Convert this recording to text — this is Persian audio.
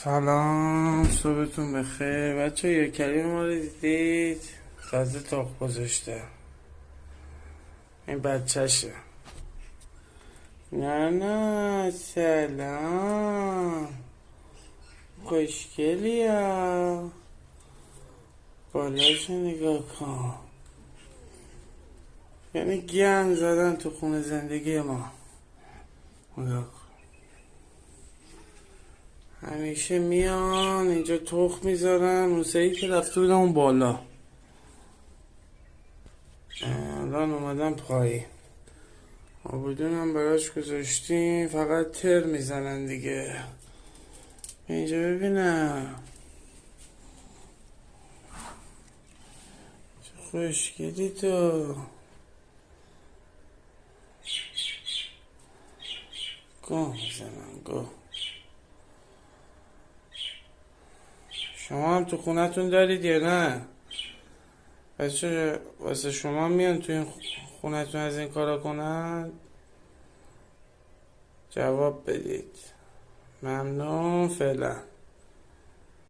سلام، صبحتون بخیر بچه. یه کریم ما رو دیدید تازه تاق گذاشته. این بچهشه. نه سلام، خوشگلی ها. بالاشو نگاه کن. یعنی گن زدن تو خونه زندگی ما. نگاه کن. همیشه میان اینجا تخم میذارن. موسیقی که رفته بودم اون بالا، الان اومدم پایین. آبودونم براش گذاشتیم، فقط تر میزنن دیگه. اینجا ببینم چه خوشگلی تو. گو میزنن گو. شما هم تو خونتون دارید یا نه؟ بچه واسه شما میان تو این خونتون از این کارا کنن؟ جواب بدید. ممنون. فعلا